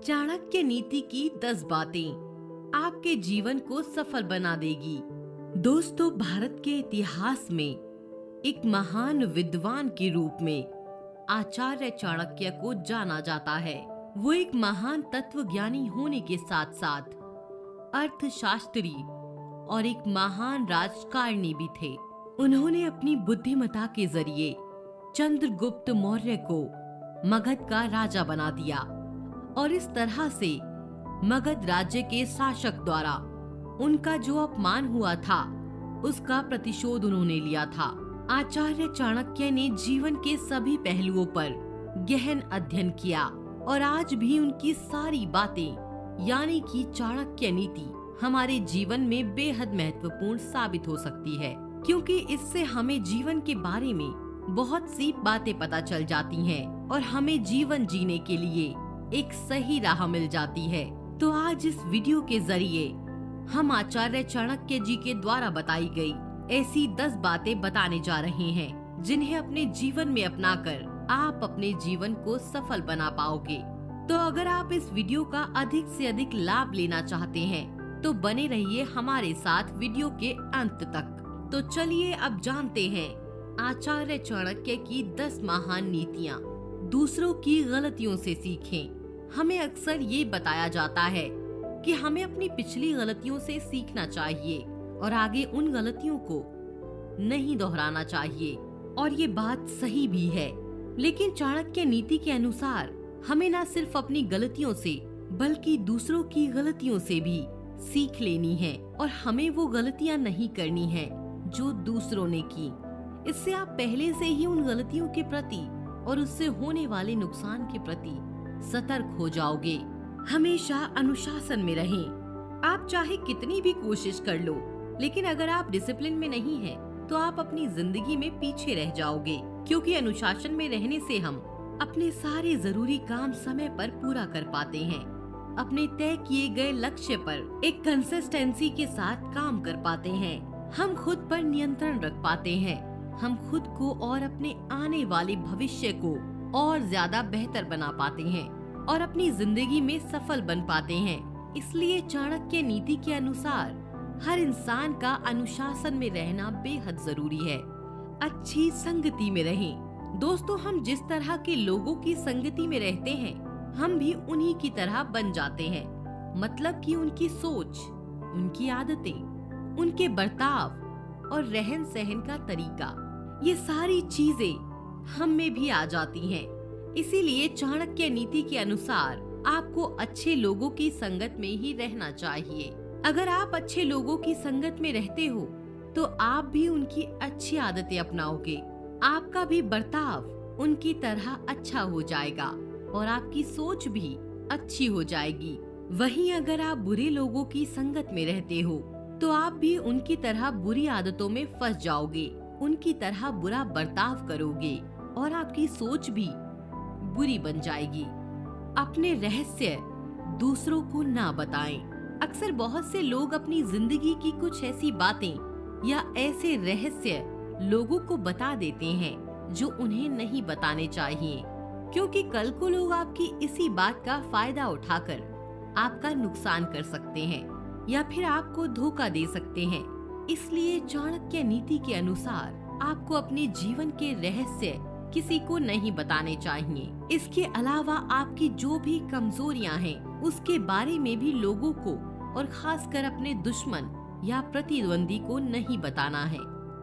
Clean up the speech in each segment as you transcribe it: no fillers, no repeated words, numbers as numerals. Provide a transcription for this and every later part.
चाणक्य नीति की 10 बातें आपके जीवन को सफल बना देगी। दोस्तों, भारत के इतिहास में एक महान विद्वान के रूप में आचार्य चाणक्य को जाना जाता है। वो एक महान तत्वज्ञानी होने के साथ साथ अर्थशास्त्री और एक महान राजकारणी भी थे। उन्होंने अपनी बुद्धिमत्ता के जरिए चंद्रगुप्त मौर्य को मगध का राजा बना दिया और इस तरह से मगध राज्य के शासक द्वारा उनका जो अपमान हुआ था उसका प्रतिशोध उन्होंने लिया था। आचार्य चाणक्य ने जीवन के सभी पहलुओं पर गहन अध्ययन किया और आज भी उनकी सारी बातें यानी कि चाणक्य नीति हमारे जीवन में बेहद महत्वपूर्ण साबित हो सकती है, क्योंकि इससे हमें जीवन के बारे में बहुत सी बातें पता चल जाती हैं और हमें जीवन जीने के लिए एक सही राह मिल जाती है। तो आज इस वीडियो के जरिए हम आचार्य चाणक्य जी के द्वारा बताई गई ऐसी 10 बातें बताने जा रहे हैं जिन्हें अपने जीवन में अपनाकर आप अपने जीवन को सफल बना पाओगे। तो अगर आप इस वीडियो का अधिक से अधिक लाभ लेना चाहते हैं तो बने रहिए हमारे साथ वीडियो के अंत तक। तो चलिए अब जानते हैं आचार्य चाणक्य की 10 महान नीतियाँ। दूसरों की गलतियों से सीखें। हमें अक्सर ये बताया जाता है कि हमें अपनी पिछली गलतियों से सीखना चाहिए और आगे उन गलतियों को नहीं दोहराना चाहिए, और ये बात सही भी है। लेकिन चाणक्य नीति के अनुसार हमें न सिर्फ अपनी गलतियों से बल्कि दूसरों की गलतियों से भी सीख लेनी है और हमें वो गलतियां नहीं करनी है जो दूसरों ने की। इससे आप पहले से ही उन गलतियों के प्रति और उससे होने वाले नुकसान के प्रति सतर्क हो जाओगे। हमेशा अनुशासन में रहें। आप चाहे कितनी भी कोशिश कर लो, लेकिन अगर आप डिसिप्लिन में नहीं हैं, तो आप अपनी जिंदगी में पीछे रह जाओगे, क्योंकि अनुशासन में रहने से हम अपने सारे जरूरी काम समय पर पूरा कर पाते हैं, अपने तय किए गए लक्ष्य पर एक कंसिस्टेंसी के साथ काम कर पाते हैं, हम खुद पर नियंत्रण रख पाते हैं, हम खुद को और अपने आने वाले भविष्य को और ज्यादा बेहतर बना पाते हैं और अपनी जिंदगी में सफल बन पाते हैं। इसलिए चाणक्य नीति के अनुसार हर इंसान का अनुशासन में रहना बेहद जरूरी है। अच्छी संगति में रहें। दोस्तों, हम जिस तरह के लोगों की संगति में रहते हैं हम भी उन्हीं की तरह बन जाते हैं। मतलब कि उनकी सोच, उनकी आदतें, उनके बर्ताव और रहन सहन का तरीका, ये सारी चीजें हम में भी आ जाती हैं। इसीलिए चाणक्य नीति के अनुसार आपको अच्छे लोगों की संगत में ही रहना चाहिए। अगर आप अच्छे लोगों की संगत में रहते हो तो आप भी उनकी अच्छी आदतें अपनाओगे, आपका भी बर्ताव उनकी तरह अच्छा हो जाएगा और आपकी सोच भी अच्छी हो जाएगी। वहीं अगर आप बुरे लोगों की संगत में रहते हो तो आप भी उनकी तरह बुरी आदतों में फंस जाओगे, उनकी तरह बुरा बर्ताव करोगे और आपकी सोच भी बुरी बन जाएगी। अपने रहस्य दूसरों को ना बताएं। अक्सर बहुत से लोग अपनी जिंदगी की कुछ ऐसी बातें या ऐसे रहस्य लोगों को बता देते हैं जो उन्हें नहीं बताने चाहिए, क्योंकि कल को लोग आपकी इसी बात का फायदा उठाकर आपका नुकसान कर सकते हैं या फिर आपको धोखा दे सकते हैं। इसलिए चाणक्य नीति के अनुसार आपको अपने जीवन के रहस्य किसी को नहीं बताने चाहिए। इसके अलावा आपकी जो भी कमजोरियां हैं उसके बारे में भी लोगों को और खासकर अपने दुश्मन या प्रतिद्वंदी को नहीं बताना है,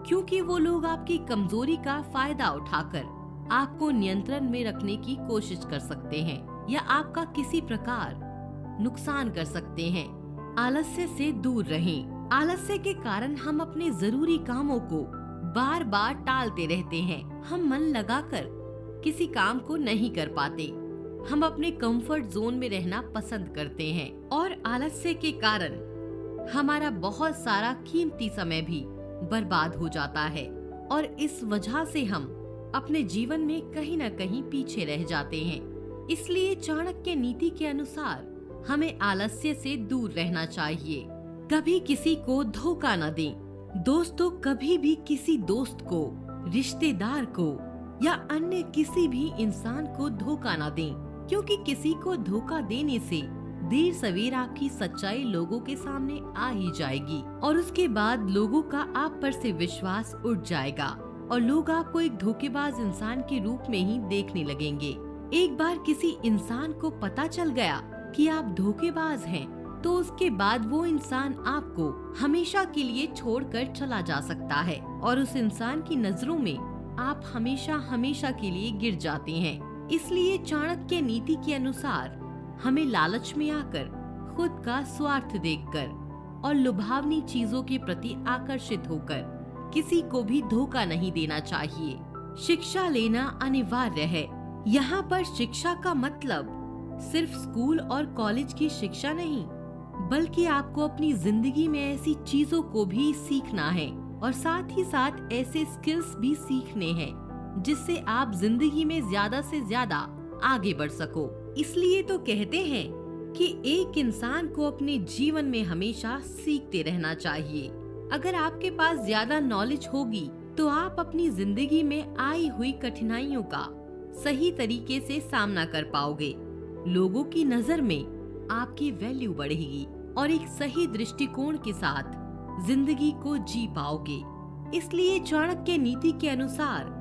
क्योंकि वो लोग आपकी कमजोरी का फायदा उठाकर आपको नियंत्रण में रखने की कोशिश कर सकते हैं या आपका किसी प्रकार नुकसान कर सकते हैं। आलस्य से दूर रहें। आलस्य के कारण हम अपने जरूरी कामों को बार बार टालते रहते हैं। हम मन लगाकर किसी काम को नहीं कर पाते। हम अपने कंफर्ट जोन में रहना पसंद करते हैं और आलस्य के कारण हमारा बहुत सारा कीमती समय भी बर्बाद हो जाता है और इस वजह से हम अपने जीवन में कहीं न कहीं पीछे रह जाते हैं। इसलिए चाणक्य नीति के अनुसार हमें आलस्य से दूर रहना चाहिए। कभी किसी को धोखा न दें। दोस्तों, कभी भी किसी दोस्त को, रिश्तेदार को या अन्य किसी भी इंसान को धोखा न दें। क्योंकि किसी को धोखा देने से देर सवेर आपकी सच्चाई लोगों के सामने आ ही जाएगी और उसके बाद लोगों का आप पर से विश्वास उठ जाएगा और लोग आपको एक धोखेबाज इंसान के रूप में ही देखने लगेंगे। एक बार किसी इंसान को पता चल गया कि आप धोखेबाज हैं, तो उसके बाद वो इंसान आपको हमेशा के लिए छोड़कर चला जा सकता है और उस इंसान की नजरों में आप हमेशा हमेशा के लिए गिर जाते हैं। इसलिए चाणक्य नीति के अनुसार हमें लालच में आकर, खुद का स्वार्थ देखकर और लुभावनी चीजों के प्रति आकर्षित होकर किसी को भी धोखा नहीं देना चाहिए। शिक्षा लेना अनिवार्य है। यहाँ पर शिक्षा का मतलब सिर्फ स्कूल और कॉलेज की शिक्षा नहीं, बल्कि आपको अपनी जिंदगी में ऐसी चीजों को भी सीखना है और साथ ही साथ ऐसे स्किल्स भी सीखने हैं जिससे आप जिंदगी में ज्यादा से ज्यादा आगे बढ़ सको। इसलिए तो कहते हैं कि एक इंसान को अपने जीवन में हमेशा सीखते रहना चाहिए। अगर आपके पास ज्यादा नॉलेज होगी तो आप अपनी जिंदगी में आई हुई कठिनाइयों का सही तरीके से सामना कर पाओगे। लोगों की नजर में आपकी वैल्यू बढ़ेगी और एक सही दृष्टिकोण के साथ जिंदगी को जी पाओगे। इसलिए चाणक्य नीति के अनुसार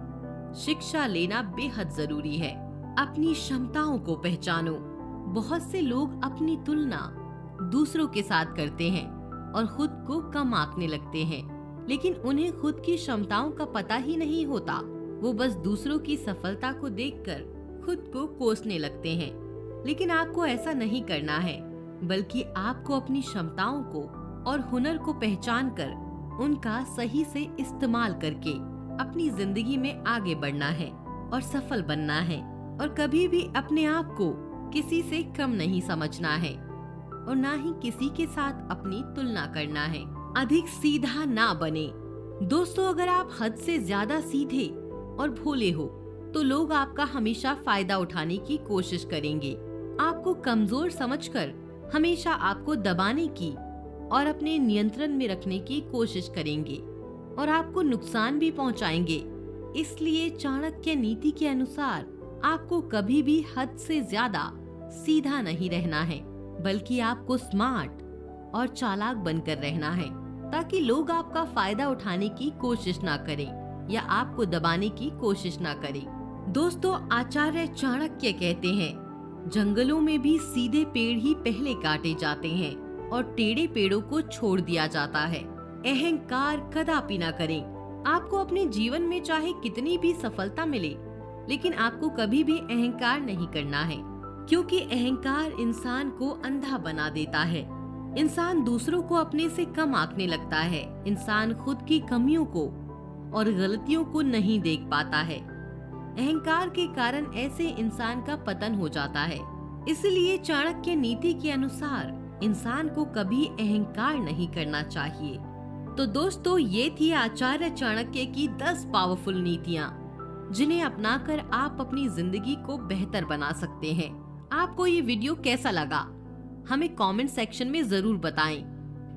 शिक्षा लेना बेहद जरूरी है। अपनी क्षमताओं को पहचानो। बहुत से लोग अपनी तुलना दूसरों के साथ करते हैं और खुद को कम आंकने लगते हैं, लेकिन उन्हें खुद की क्षमताओं का पता ही नहीं होता। वो बस दूसरों की सफलता को देखकर खुद को कोसने लगते हैं। लेकिन आपको ऐसा नहीं करना है, बल्कि आपको अपनी क्षमताओं को और हुनर को पहचान कर उनका सही से इस्तेमाल करके अपनी जिंदगी में आगे बढ़ना है और सफल बनना है। और कभी भी अपने आप को किसी से कम नहीं समझना है और ना ही किसी के साथ अपनी तुलना करना है। अधिक सीधा ना बने। दोस्तों, अगर आप हद से ज्यादा सीधे और भोले हो तो लोग आपका हमेशा फायदा उठाने की कोशिश करेंगे। आपको कमजोर समझकर हमेशा आपको दबाने की और अपने नियंत्रण में रखने की कोशिश करेंगे और आपको नुकसान भी पहुंचाएंगे। इसलिए चाणक्य नीति के अनुसार आपको कभी भी हद से ज्यादा सीधा नहीं रहना है, बल्कि आपको स्मार्ट और चालाक बनकर रहना है, ताकि लोग आपका फायदा उठाने की कोशिश ना करें या आपको दबाने की कोशिश ना करें। दोस्तों, आचार्य चाणक्य कहते हैं, जंगलों में भी सीधे पेड़ ही पहले काटे जाते हैं और टेढ़े पेड़ों को छोड़ दिया जाता है। अहंकार कदापि ना करें। आपको अपने जीवन में चाहे कितनी भी सफलता मिले, लेकिन आपको कभी भी अहंकार नहीं करना है, क्योंकि अहंकार इंसान को अंधा बना देता है। इंसान दूसरों को अपने से कम आंकने लगता है। इंसान खुद की कमियों को और गलतियों को नहीं देख पाता है। अहंकार के कारण ऐसे इंसान का पतन हो जाता है। इसलिए चाणक्य नीति के अनुसार इंसान को कभी अहंकार नहीं करना चाहिए। तो दोस्तों, ये थी आचार्य चाणक्य की 10 पावरफुल नीतियाँ, जिन्हें अपनाकर आप अपनी जिंदगी को बेहतर बना सकते हैं। आपको ये वीडियो कैसा लगा हमें कमेंट सेक्शन में जरूर बताएं।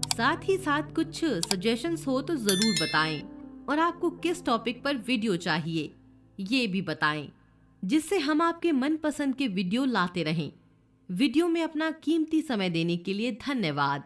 साथ ही साथ कुछ सजेशंस हो तो जरूर बताएं और आपको किस टॉपिक पर वीडियो चाहिए ये भी बताएं, जिससे हम आपके मनपसंद के वीडियो लाते रहें। वीडियो में अपना कीमती समय देने के लिए धन्यवाद।